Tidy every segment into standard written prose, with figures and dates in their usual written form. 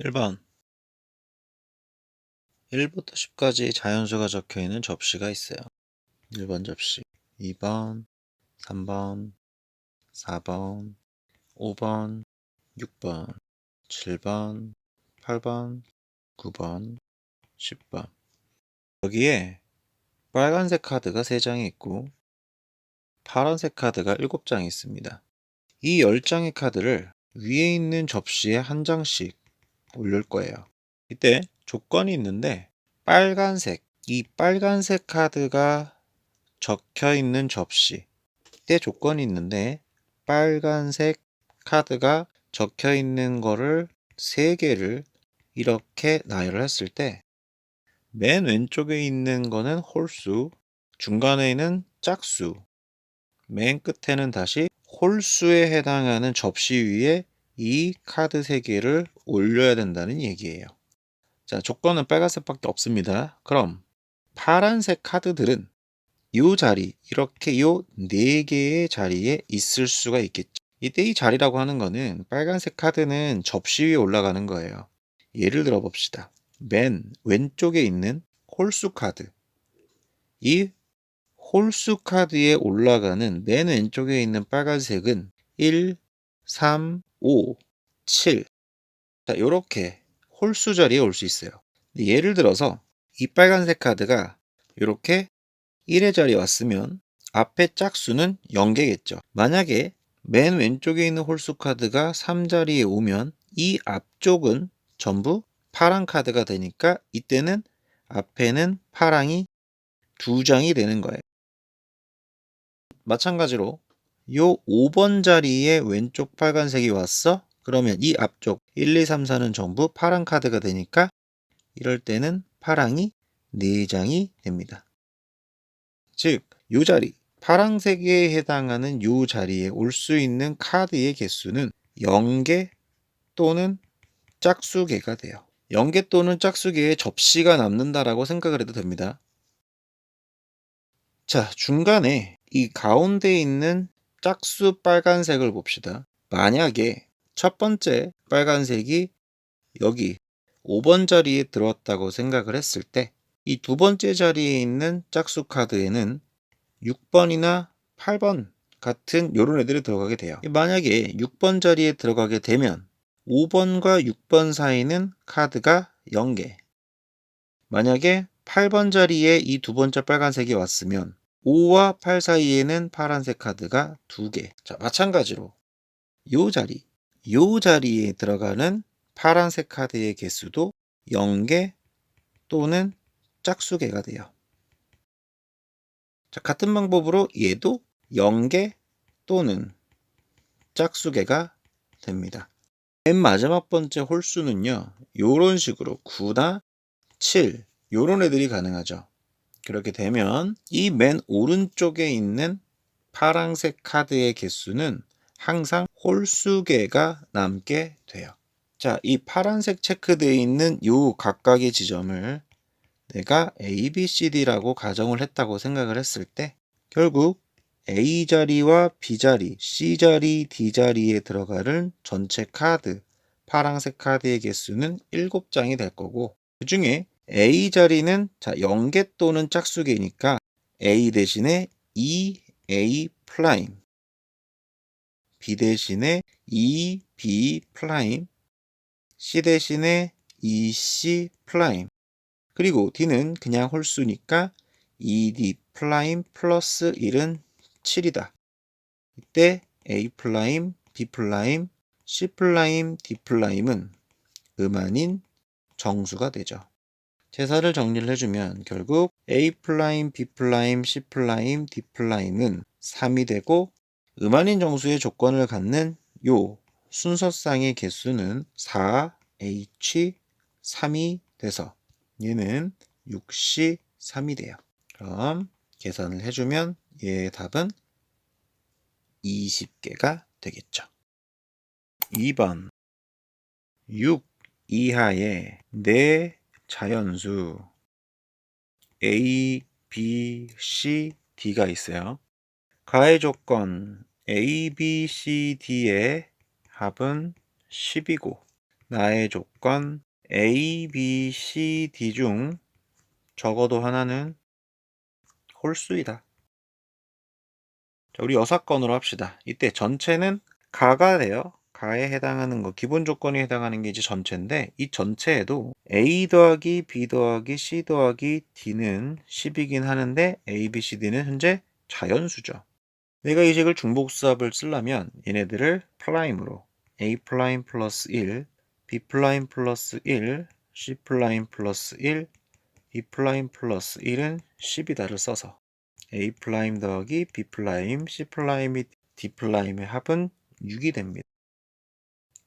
1번 1부터 10까지 자연수가 적혀있는 접시가 있어요. 1번 접시, 2번, 3번, 4번, 5번, 6번, 7번, 8번, 9번, 10번. 여기에 빨간색 카드가 3장이 있고 파란색 카드가 7장이 있습니다. 이 10장의 카드를 위에 있는 접시에 한 장씩 올릴 거예요. 이때 조건이 있는데 이 빨간색 카드가 적혀 있는 접시, 이때 조건이 있는데 빨간색 카드가 적혀 있는 거를 3개를 이렇게 나열을 했을 때 맨 왼쪽에 있는 거는 홀수, 중간에 있는 짝수, 맨 끝에는 다시 홀수에 해당하는 접시 위에 이 카드 3개를 올려야 된다는 얘기예요. 자, 조건은 빨간색밖에 없습니다. 그럼 파란색 카드들은 이 자리, 이렇게 요 4개의 자리에 있을 수가 있겠죠. 이때 이 자리라고 하는 거는 빨간색 카드는 접시 위에 올라가는 거예요. 예를 들어 봅시다. 맨 왼쪽에 있는 홀수 카드. 이 홀수 카드에 올라가는 맨 왼쪽에 있는 빨간색은 1, 3, 5, 7. 자, 요렇게 홀수 자리에 올 수 있어요. 예를 들어서 이 빨간색 카드가 이렇게 1의 자리에 왔으면 앞에 짝수는 0개겠죠. 만약에 맨 왼쪽에 있는 홀수 카드가 3자리에 오면 이 앞쪽은 전부 파란 카드가 되니까 이때는 앞에는 파랑이 2장이 되는 거예요. 마찬가지로 요 5번 자리에 왼쪽 빨간색이 왔어? 그러면 이 앞쪽 1, 2, 3, 4는 전부 파란 카드가 되니까 이럴 때는 파랑이 4장이 됩니다. 즉, 요 자리, 파란색에 해당하는 요 자리에 올 수 있는 카드의 개수는 0개 또는 짝수개가 돼요. 0개 또는 짝수개의 접시가 남는다라고 생각을 해도 됩니다. 자, 중간에 이 가운데 있는 짝수 빨간색을 봅시다. 만약에 첫 번째 빨간색이 여기 5번 자리에 들어왔다고 생각을 했을 때 이 두 번째 자리에 있는 짝수 카드에는 6번이나 8번 같은 요런 애들이 들어가게 돼요. 만약에 6번 자리에 들어가게 되면 5번과 6번 사이는 카드가 0개. 만약에 8번 자리에 이 두 번째 빨간색이 왔으면 5와 8 사이에는 파란색 카드가 2개. 자, 마찬가지로 요 자리에 들어가는 파란색 카드의 개수도 0개 또는 짝수개가 돼요. 자, 같은 방법으로 얘도 0개 또는 짝수개가 됩니다. 맨 마지막 번째 홀수는요, 요런 식으로 9나 7 요런 애들이 가능하죠. 그렇게 되면 이 맨 오른쪽에 있는 파란색 카드의 개수는 항상 홀수개가 남게 돼요. 자, 이 파란색 체크되어 있는 요 각각의 지점을 내가 A, B, C, D라고 가정을 했다고 생각을 했을 때 결국 A 자리와 B 자리, C 자리, D 자리에 들어가는 전체 카드, 파란색 카드의 개수는 7장이 될 거고 그 중에 A 자리는 0개 또는 짝수개니까 A 대신에 EA 프라임, B 대신에 EB 프라임, C 대신에 EC 프라임, 그리고 D는 그냥 홀수니까 ED 프라임 플러스 1은 7이다. 이때 A 프라임, B 프라임, C 프라임, D 프라임은 음아닌 정수가 되죠. 제사를 정리를 해주면 결국 A 프라임, B 프라임, C 프라임, D 프라임은 3이 되고 음아닌 정수의 조건을 갖는 요 순서상의 개수는 4, H, 3이 돼서 얘는 6C, 3이 돼요. 그럼 계산을 해주면 얘의 답은 20개가 되겠죠. 2번 6 이하의 4 자연수 A, B, C, D가 있어요. 가해 조건 A, B, C, D의 합은 10이고 나의 조건 A, B, C, D 중 적어도 하나는 홀수이다. 자, 우리 여사건으로 합시다. 이때 전체는 가가 돼요. 가에 해당하는 거, 기본 조건이 해당하는 게 이제 전체인데, 이 전체에도 A 더하기 B 더하기 C 더하기 D는 10이긴 하는데 A, B, C, D는 현재 자연수죠. 내가 이 식을 중복수합을 쓰려면 얘네들을 프라임으로 A 프라임 플러스 1, B 프라임 플러스 1, C 프라임 플러스 1, B 프라임 플러스 1은 10이다를 써서 A 프라임 더하기 B 프라임, C 프라임이 D 프라임의 합은 6이 됩니다.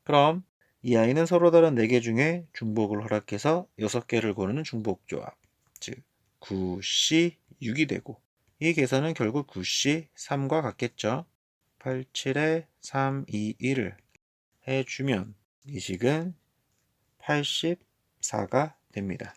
그럼 이 아이는 서로 다른 4개 중에 중복을 허락해서 6개를 고르는 중복조합, 즉 9C 6이 되고, 이 계산은 결국 9C 3과 같겠죠. 87에 3, 2, 1을 해주면 이 식은 84가 됩니다.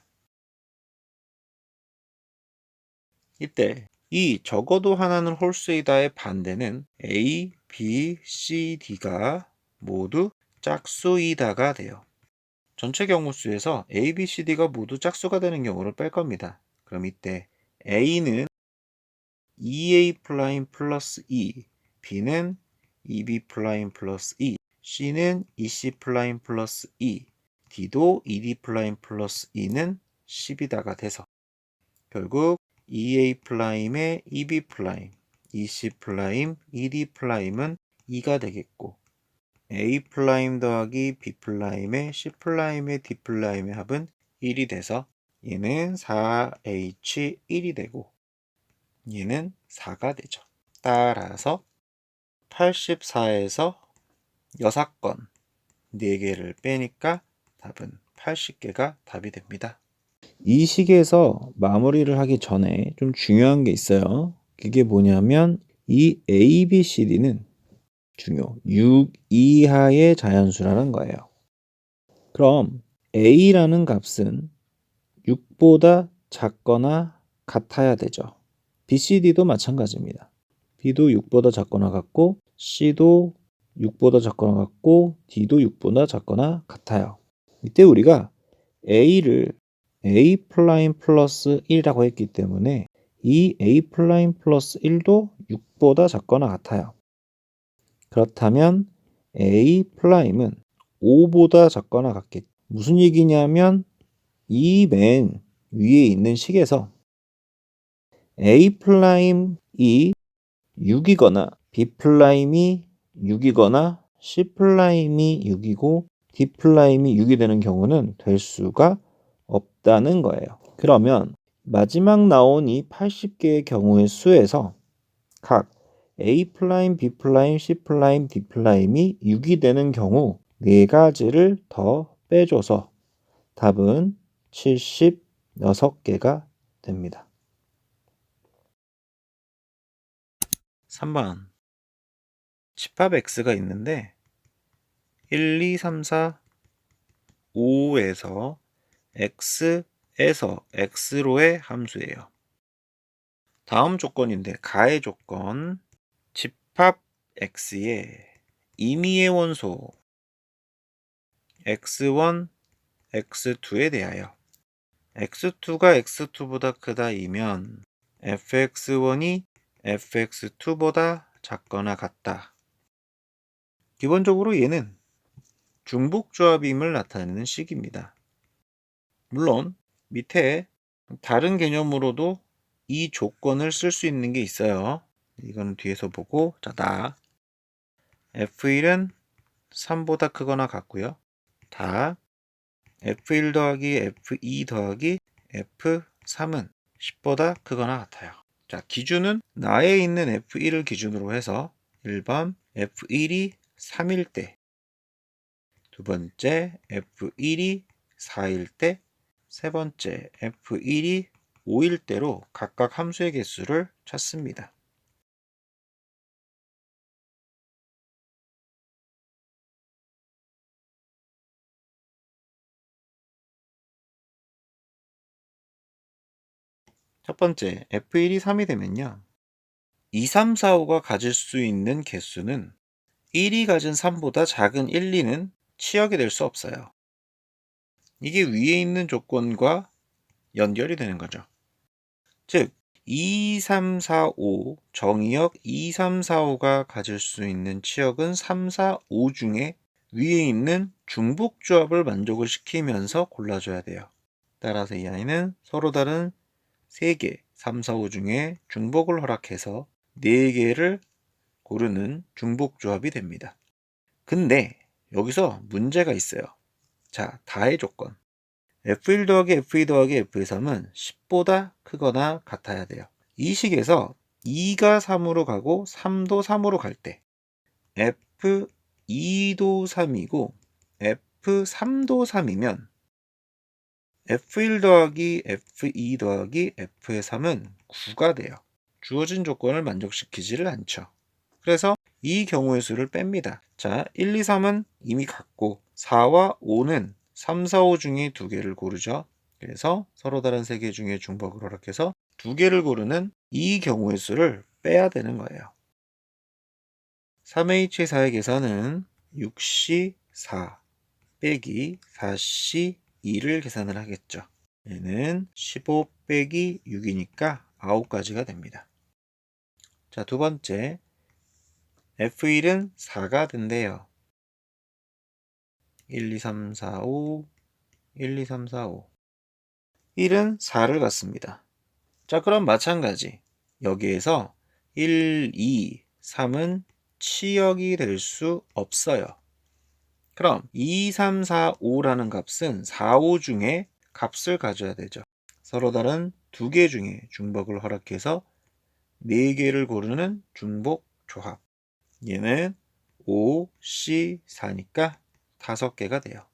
이때 이 적어도 하나는 홀수이다의 반대는 A, B, C, D가 모두 짝수이다가 돼요. 전체 경우수에서 A, B, C, D가 모두 짝수가 되는 경우를 뺄 겁니다. 그럼 이때 A는 2A 프라임 플러스 2, B는 2B 프라임 플러스 2, C는 2C 프라임 플러스 2, D도 2D 프라임 플러스 2는 10이다가 돼서 결국 2A 프라임의 2B 프라임, 2C 프라임, 2D 프라임은 2가 되겠고, A 프라임 더하기 B 프라임의 C 프라임의 D 프라임의 합은 1이 돼서 얘는 4H1이 되고 얘는 4가 되죠. 따라서 84에서 6건 4개를 빼니까 답은 80개가 답이 됩니다. 이 식에서 마무리를 하기 전에 좀 중요한 게 있어요. 그게 뭐냐면 이 A, B, C, D는 중요 6 이하의 자연수라는 거예요. 그럼 A라는 값은 6보다 작거나 같아야 되죠. B, C, D도 마찬가지입니다. B도 6보다 작거나 같고 C도 6보다 작거나 같고 D도 6보다 작거나 같아요. 이때 우리가 A를 A 프라임 플러스 1이라고 했기 때문에 이 A 프라임 플러스 1도 6보다 작거나 같아요. 그렇다면 A 프라임은 5보다 작거나 같겠죠. 무슨 얘기냐면 이 맨 위에 있는 식에서 A 프라임이 6이거나 B 프라임이 6이거나 C 프라임이 6이고 D 프라임이 6이 되는 경우는 될 수가 없다는 거예요. 그러면 마지막 나온 이 80개의 경우의 수에서 각 A 프라임, B 프라임, C 프라임, D 프라임이 6이 되는 경우 4가지를 더 빼줘서 답은 76개가 됩니다. 3번 집합 X가 있는데 1, 2, 3, 4, 5에서 X에서 X로의 함수예요. 다음 조건인데 가의 조건 집합 X의 임의의 원소 X1, X2에 대하여 X2가 X2보다 크다이면 fx1이 fx2보다 작거나 같다. 기본적으로 얘는 중복조합임을 나타내는 식입니다. 물론 밑에 다른 개념으로도 이 조건을 쓸 수 있는 게 있어요. 이거는 뒤에서 보고, 자, F1은 3보다 크거나 같고요. 다 F1 더하기 F2 더하기 F3은 10보다 크거나 같아요. 자, 기준은 나에 있는 F1을 기준으로 해서 1번 F1이 3일 때, 두 번째 F1이 4일 때, 세 번째 F1이 5일 때로 각각 함수의 개수를 찾습니다. 첫 번째 F1이 3이 되면요, 2, 3, 4, 5가 가질 수 있는 개수는 1이 가진 3보다 작은 1, 2는 치역이 될 수 없어요. 이게 위에 있는 조건과 연결이 되는 거죠. 즉 2, 3, 4, 5 정의역 2, 3, 4, 5가 가질 수 있는 치역은 3, 4, 5 중에 위에 있는 중복조합을 만족을 시키면서 골라줘야 돼요. 따라서 이 아이는 서로 다른 3개 3, 4, 5 중에 중복을 허락해서 4개를 고르는 중복조합이 됩니다. 근데 여기서 문제가 있어요. 자, 다의 조건. F1 더하기 F2 더하기 F3은 10보다 크거나 같아야 돼요. 이 식에서 2가 3으로 가고 3도 3으로 갈 때 F2도 3이고 F3도 3이면 F1 더하기 F2 더하기 F의 3은 9가 돼요. 주어진 조건을 만족시키지를 않죠. 그래서 이 경우의 수를 뺍니다. 자, 1, 2, 3은 이미 같고 4와 5는 3, 4, 5 중에 2개를 고르죠. 그래서 서로 다른 3개 중에 중복을 허락해서 2개를 고르는 이 경우의 수를 빼야 되는 거예요. 3H4의 계산은 6C4 빼기 4C2를 계산을 하겠죠. 얘는 15 빼기 6이니까 9가지가 됩니다. 자, 두 번째 F1은 4가 된대요. 1, 2, 3, 4, 5 1, 2, 3, 4, 5 1은 4를 갖습니다. 자, 그럼 마찬가지 여기에서 1, 2, 3은 치역이 될 수 없어요. 그럼 2, 3, 4, 5라는 값은 4, 5 중에 값을 가져야 되죠. 서로 다른 2개 중에 중복을 허락해서 4개를 고르는 중복 조합. 얘는 5, C, 4니까 5개가 돼요.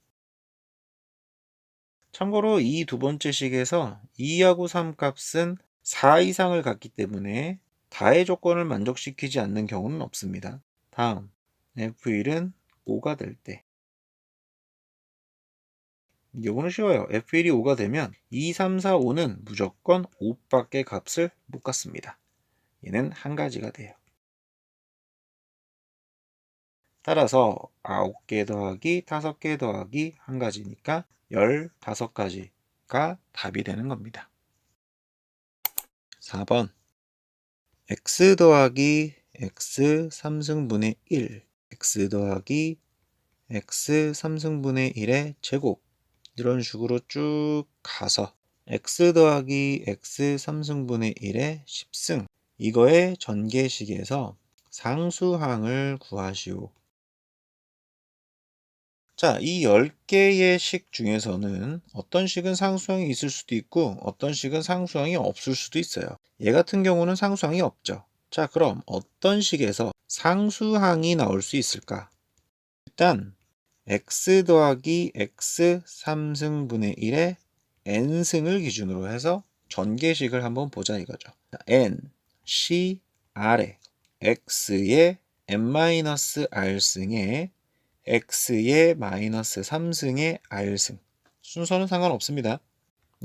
참고로 이 두 번째 식에서 2하고 3 값은 4 이상을 갖기 때문에 다의 조건을 만족시키지 않는 경우는 없습니다. 다음 F1은 5가 될 때 이거는 쉬워요. F1이 5가 되면 2, 3, 4, 5는 무조건 5밖에 값을 못 갖습니다. 얘는 한 가지가 돼요. 따라서 9개 더하기 5개 더하기 한 가지니까 15가지가 답이 되는 겁니다. 4번 x 더하기 x 3승분의 1 x 더하기 x 3승분의 1의 제곱 이런 식으로 쭉 가서 x 더하기 x 3승분의 1의 10승 이거의 전개식에서 상수항을 구하시오. 자, 이 10개의 식 중에서는 어떤 식은 상수항이 있을 수도 있고 어떤 식은 상수항이 없을 수도 있어요. 얘 같은 경우는 상수항이 없죠. 자, 그럼 어떤 식에서 상수항이 나올 수 있을까? 일단 x 더하기 x 3승분의 1의 n승을 기준으로 해서 전개식을 한번 보자 이거죠. n, c, r에 x의 n-r승에 x의 마이너스 3승의 r승 순서는 상관없습니다.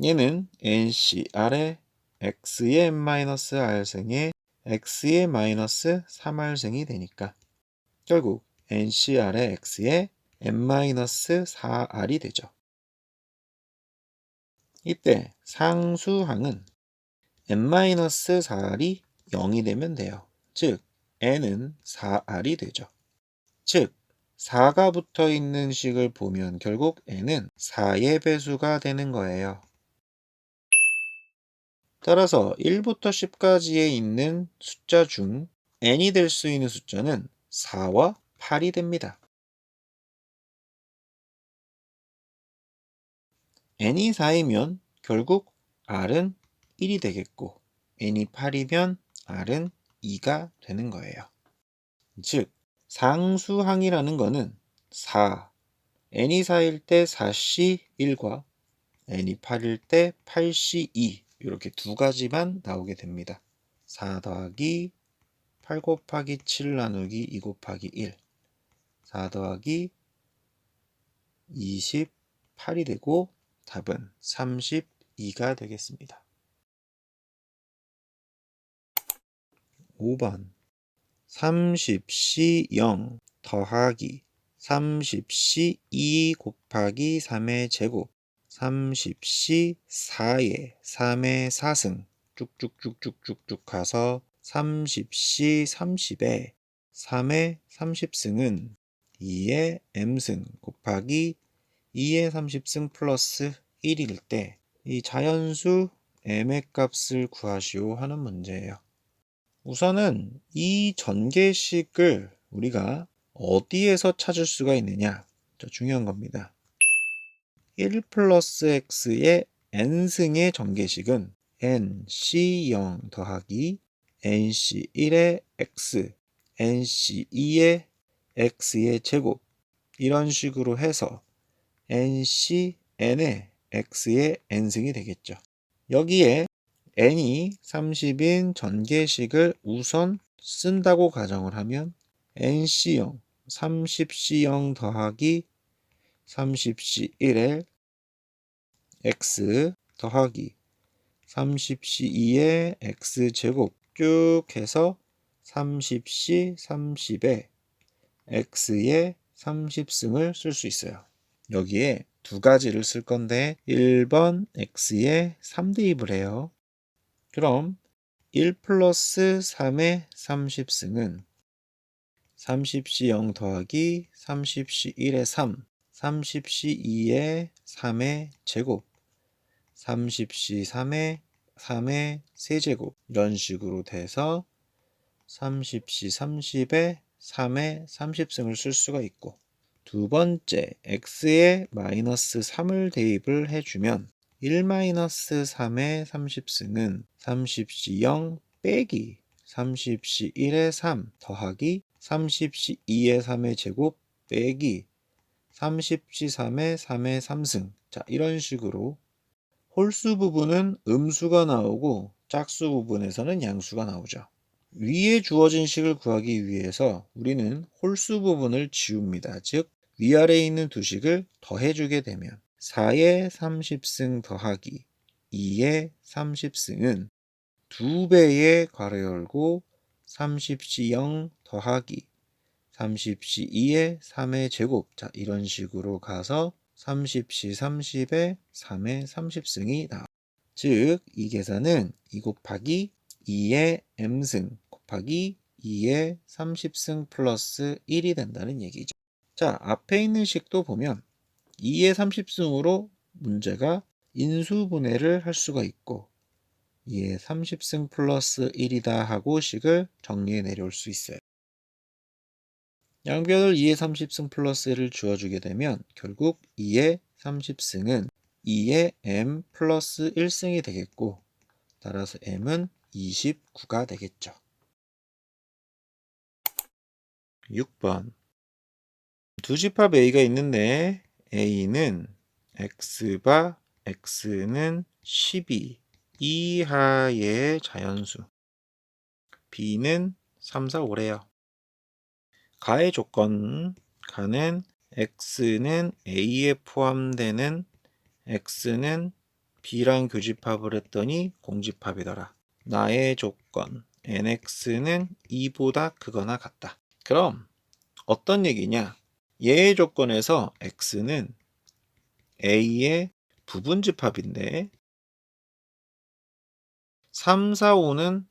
얘는 ncr의 x의 n-r승에 x의 마이너스 3r승이 되니까 결국 ncr의 x의 n-4r이 되죠. 이때 상수항은 n-4r이 0이 되면 돼요. 즉 n은 4r이 되죠. 즉 4가 붙어 있는 식을 보면 결국 n은 4의 배수가 되는 거예요. 따라서 1부터 10까지에 있는 숫자 중 n이 될 수 있는 숫자는 4와 8이 됩니다. n이 4이면 결국 r은 1이 되겠고 n이 8이면 r은 2가 되는 거예요. 즉 상수항이라는 거는 4, n이 4일 때 4C1과 n이 8일 때 8C2 이렇게 두 가지만 나오게 됩니다. 4 더하기 8 곱하기 7 나누기 2 곱하기 1 4 더하기 28이 되고 답은 32가 되겠습니다. 5번 30C0 더하기 30C2 곱하기 3의 제곱 30C 4에 3의 4승 쭉쭉쭉쭉쭉쭉 가서 30C 30에 3의 30승은 2의 m승 곱하기 2의 30승 플러스 1일 때 이 자연수 m의 값을 구하시오 하는 문제예요. 우선은 이 전개식을 우리가 어디에서 찾을 수가 있느냐? 중요한 겁니다. 1 플러스 x의 n승의 전개식은 nc0 더하기 nc1의 x, nc2의 x의 제곱 이런 식으로 해서 ncn의 x의 n승이 되겠죠. 여기에 n이 30인 전개식을 우선 쓴다고 가정을 하면 nc0, 30c0 더하기 30c1의 x 더하기 30c2의 x제곱 쭉 해서 30c, 30의 x의 30승을 쓸 수 있어요. 여기에 두 가지를 쓸 건데 1번 x에 3대입을 해요. 그럼 1 플러스 3의 30승은 30c0 더하기 30c1의 3, 30c2의 3의 제곱, 30c3의 3의 세제곱 이런 식으로 돼서 30c 30의 3의 30승을 쓸 수가 있고, 두 번째 x에 마이너스 3을 대입을 해주면 1 마이너스 3의 30승은 30c0 빼기 30c1의 3 더하기 30c2의 3의 제곱 빼기 30c3의 3의 3승. 자, 이런 식으로 홀수 부분은 음수가 나오고 짝수 부분에서는 양수가 나오죠. 위에 주어진 식을 구하기 위해서 우리는 홀수 부분을 지웁니다. 즉 위아래에 있는 두 식을 더해주게 되면 4의 30승 더하기 2의 30승은 2배의 괄호 열고 30c0 더하기 30c2의 3의 제곱. 자, 이런 식으로 가서 30c 30의 3의 30승이 나와. 즉 이 계산은 2 곱하기 2의 m승 곱하기 2의 30승 플러스 1이 된다는 얘기죠. 자, 앞에 있는 식도 보면 2의 30승으로 문제가 인수분해를 할 수가 있고 2의 30승 플러스 1이다 하고 식을 정리해 내려올 수 있어요. 양변을 2의 30승 플러스 1을 주어주게 되면 결국 2의 30승은 2의 m 플러스 1승이 되겠고, 따라서 m은 29가 되겠죠. 6번 두 집합 a가 있는데 a는 x바 x는 12 이하의 자연수, b는 3, 4, 5래요. 가의 조건, 가는 x는 a에 포함되는 x는 b랑 교집합을 했더니 공집합이더라. 나의 조건 nx는 2보다 크거나 같다. 그럼 어떤 얘기냐? 얘의 조건에서 x는 a의 부분집합인데 3, 4, 5는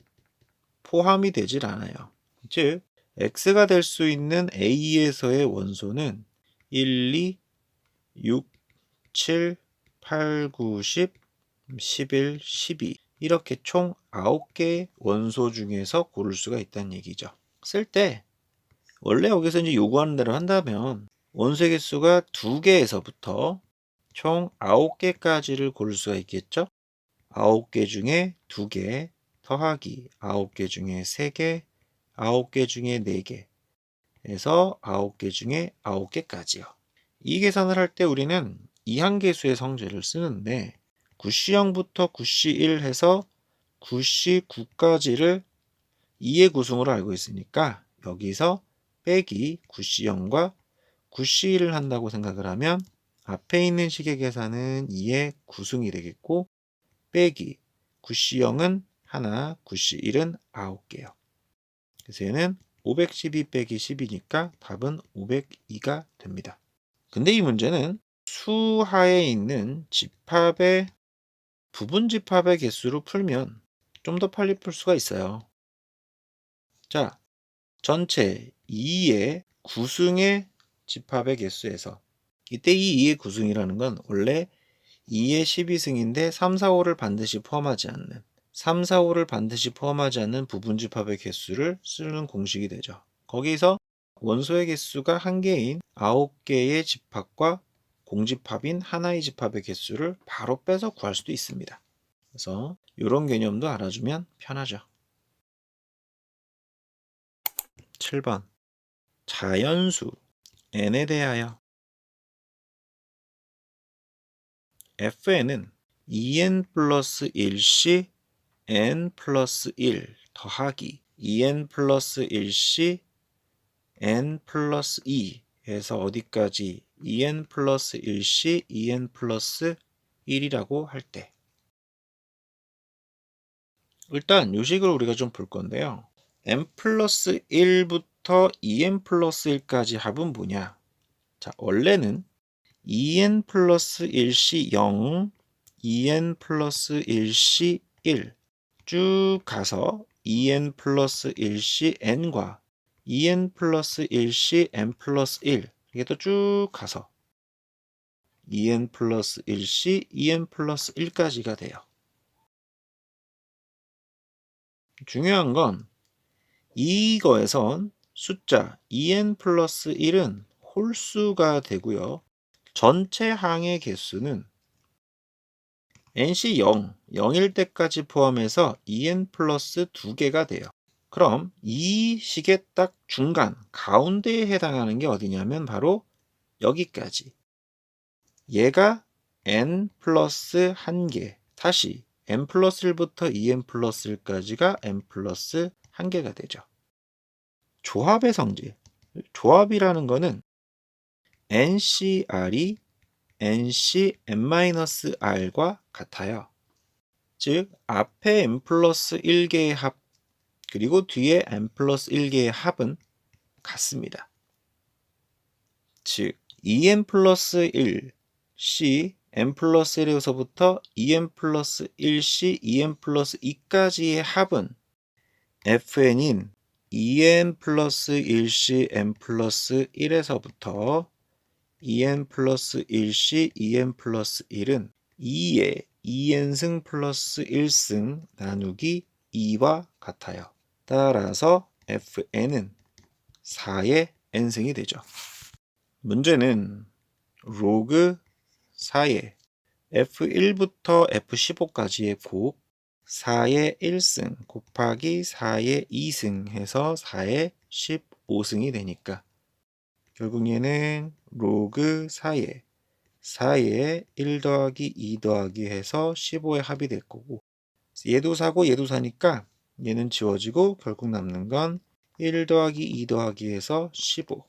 포함이 되질 않아요. 즉 x가 될 수 있는 a에서의 원소는 1, 2, 6, 7, 8, 9, 10, 11, 12 이렇게 총 9개의 원소 중에서 고를 수가 있다는 얘기죠. 쓸 때 원래 여기서 이제 요구하는 대로 한다면 원소의 개수가 2개에서부터 총 9개까지를 고를 수가 있겠죠. 9개 중에 2개 더하기 9개 중에 3개, 9개 중에 4개 해서 9개 중에 9개까지요. 이 계산을 할 때 우리는 이항계수의 성질을 쓰는데 9C0부터 9C1 해서 9C9까지를 2의 구승으로 알고 있으니까 여기서 빼기 9C0과 9C1을 한다고 생각을 하면 앞에 있는 식의 계산은 2의 구승이 되겠고 빼기 9C0은 하나, 9C1은 9개요. 그래서 얘는 512 빼기 10이니까 답은 502가 됩니다. 근데 이 문제는 수하에 있는 집합의 부분 집합의 개수로 풀면 좀 더 빨리 풀 수가 있어요. 자, 전체 2의 구승의 집합의 개수에서 이때 이 2의 구승이라는 건 원래 2의 12승인데 3, 4, 5를 반드시 포함하지 않는 3, 4, 5를 반드시 포함하지 않는 부분 집합의 개수를 쓰는 공식이 되죠. 거기서 원소의 개수가 1개인 9개의 집합과 공집합인 하나의 집합의 개수를 바로 빼서 구할 수도 있습니다. 그래서 이런 개념도 알아주면 편하죠. 7번 자연수 n에 대하여 fn은 2n 플러스 1시 n 플러스 1 더하기 2n 플러스 1시 n 플러스 2 해서 어디까지 2n 플러스 1시 2n 플러스 1이라고 할 때 일단 요식을 우리가 좀 볼 건데요. n 플러스 1부터 2n 플러스 1까지 합은 뭐냐? 자, 원래는 2n 플러스 1시 0, 2n 플러스 1시 1 쭉 가서 2n 플러스 1시 n과 2n 플러스 1시 n 플러스 1 이게 또 쭉 가서 2n 플러스 1시 2n 플러스 1까지가 돼요. 중요한 건 이거에선 숫자 2n 플러스 1은 홀수가 되고요. 전체 항의 개수는 n시 0, 0일 때까지 포함해서 2n 플러스 2개가 돼요. 그럼 이 식의 딱 중간, 가운데에 해당하는 게 어디냐면 바로 여기까지. 얘가 n 플러스 1개, 다시 n 플러스 1부터 2n 플러스 1까지가 n 플러스 1개가 되죠. 조합의 성질, 조합이라는 거는 NCR이 NCn-R과 같아요. 즉 앞에 n 플러스 1개의 합 그리고 뒤에 n 플러스 1개의 합은 같습니다. 즉 2n 플러스 1시 n 플러스 1에서부터 2n 플러스 1시 2n 플러스 2까지의 합은 fn인 2n 플러스 1시 n 플러스 1에서부터 2n 플러스 1시 2n 플러스 1은 2의 2n승 플러스 1승 나누기 2와 같아요. 따라서 fn은 4의 n승이 되죠. 문제는 로그 4의 f1부터 f15까지의 곱 4의 1승 곱하기 4의 2승 해서 4의 15승이 되니까 결국 얘는 로그 4의 1 더하기 2 더하기 해서 15의 합이 될 거고 얘도 4고 얘도 4니까 얘는 지워지고 결국 남는 건 1 더하기 2 더하기 해서 15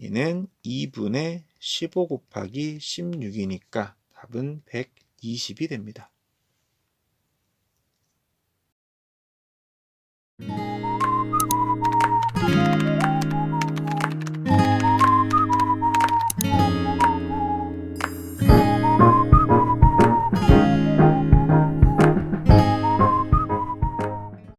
얘는 2분의 15 곱하기 16이니까 답은 120이 됩니다.